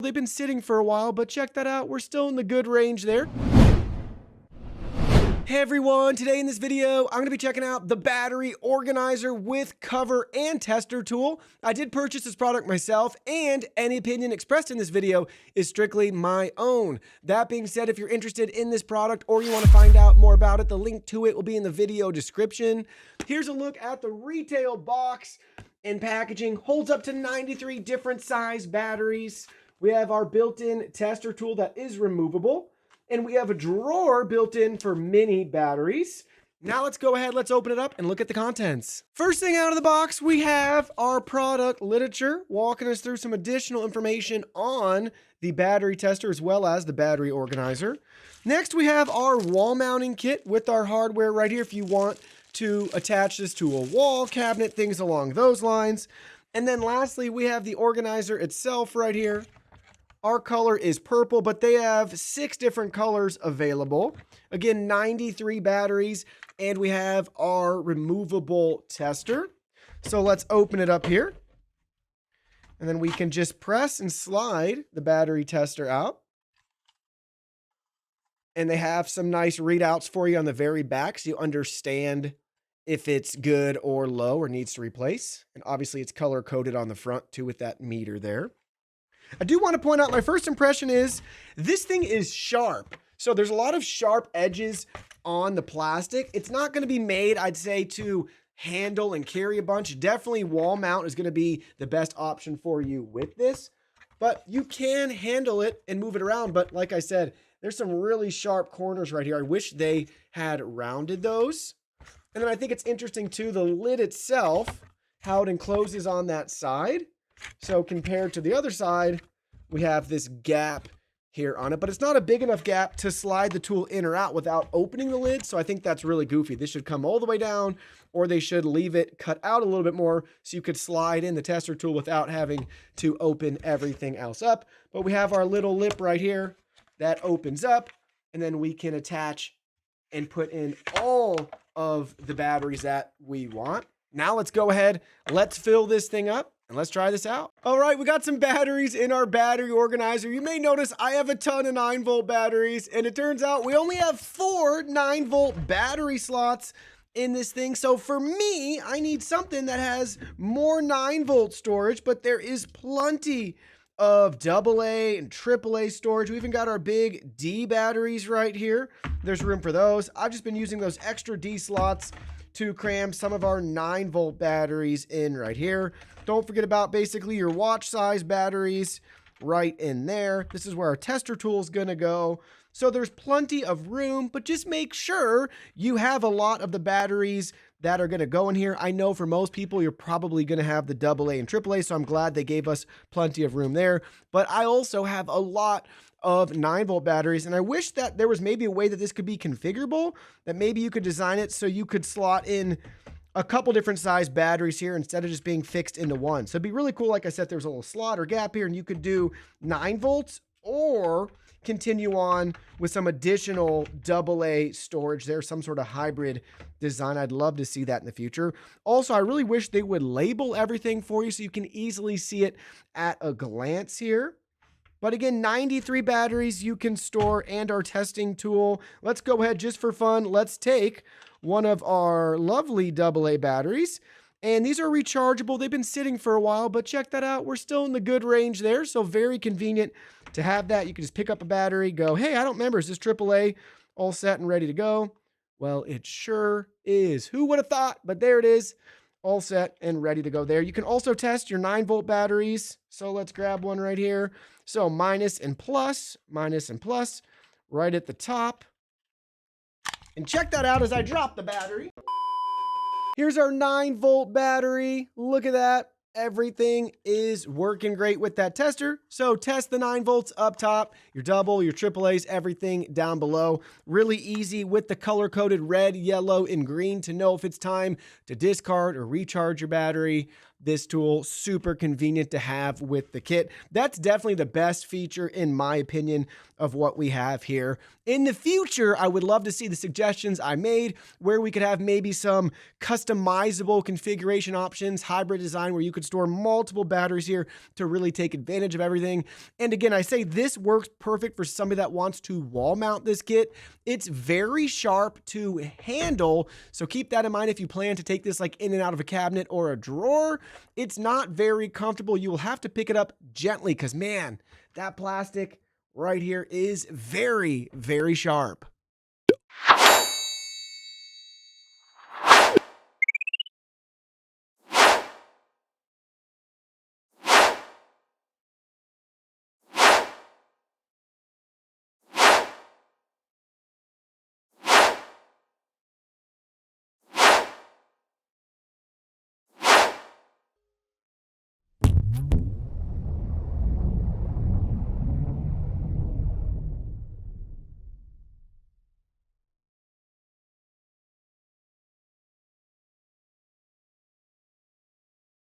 They've been sitting for a while, but check that out. We're still in the good range there. Hey everyone, today in this video, I'm going to be checking out the battery organizer with cover and tester tool. I did purchase this product myself, and any opinion expressed in this video is strictly my own. That being said, if you're interested in this product or you want to find out more about it, the link to it will be in the video description. Here's a look at the retail box and packaging. Holds up to 93 different size batteries. We have our built-in tester tool that is removable. And we have a drawer built in for mini batteries. Now let's go ahead, let's open it up and look at the contents. First thing out of the box, we have our product literature, walking us through some additional information on the battery tester as well as the battery organizer. Next, we have our wall mounting kit with our hardware right here if you want to attach this to a wall cabinet, things along those lines. And then lastly, we have the organizer itself right here. Our color is purple, but they have 6 different colors available. Again, 93 batteries, and we have our removable tester. So let's open it up here. And then we can just press and slide the battery tester out. And they have some nice readouts for you on the very back so you understand if it's good or low or needs to replace. And obviously it's color coded on the front too with that meter there. I do want to point out, my first impression is this thing is sharp. So there's a lot of sharp edges on the plastic. It's not going to be made, I'd say, to handle and carry a bunch. Definitely wall mount is going to be the best option for you with this. But you can handle it and move it around. But like I said, there's some really sharp corners right here. I wish they had rounded those. And then I think it's interesting too, the lid itself, how it encloses on that side. So compared to the other side, we have this gap here on it, but it's not a big enough gap to slide the tool in or out without opening the lid. So I think that's really goofy. This should come all the way down, or they should leave it cut out a little bit more so you could slide in the tester tool without having to open everything else up. But we have our little lip right here that opens up, and then we can attach and put in all of the batteries that we want. Now let's go ahead, let's fill this thing up. And let's try this out. All right, we got some batteries in our battery organizer. You may notice I have a ton of 9-volt batteries, and it turns out we only have 4 9-volt battery slots in this thing. So for me, I need something that has more 9-volt storage, but there is plenty of AA and AAA storage. We even got our big D batteries right here. There's room for those. I've just been using those extra D slots to cram some of our 9-volt batteries in right here. Don't forget about basically your watch size batteries right in there. This is where our tester tool is going to go. So there's plenty of room, but just make sure you have a lot of the batteries that are going to go in here. I know for most people, you're probably going to have the AA and AAA, so I'm glad they gave us plenty of room there. But I also have a lot of 9-volt batteries, and I wish that there was maybe a way that this could be configurable, that maybe you could design it so you could slot in a couple different size batteries here instead of just being fixed into one. So it'd be really cool. Like I said, there's a little slot or gap here, and you could do 9 volts or continue on with some additional AA storage there, some sort of hybrid design. I'd love to see that in the future. Also, I really wish they would label everything for you so you can easily see it at a glance here. But again, 93 batteries you can store and our testing tool. Let's go ahead just for fun. Let's take one of our lovely AA batteries. And these are rechargeable. They've been sitting for a while, but check that out. We're still in the good range there. So very convenient to have that. You can just pick up a battery, go, hey, I don't remember. Is this AAA all set and ready to go? Well, it sure is. Who would have thought? But there it is. All set and ready to go there. You can also test your 9-volt batteries. So let's grab one right here. So minus and plus right at the top. And check that out as I drop the battery. Here's our 9-volt battery. Look at that. Everything is working great with that tester. So test the 9 volts up top, your double, your AAAs, everything down below. Really easy with the color-coded red, yellow, and green to know if it's time to discard or recharge your battery. this tool super convenient to have with the kit. That's definitely the best feature, in my opinion, of what we have here. In the future, I would love to see the suggestions I made where we could have maybe some customizable configuration options, hybrid design where you could store multiple batteries here to really take advantage of everything. And again, I say this works perfect for somebody that wants to wall mount this kit. It's very sharp to handle, so keep that in mind if you plan to take this like in and out of a cabinet or a drawer. It's not very comfortable. You will have to pick it up gently because, man, that plastic right here is very, very sharp.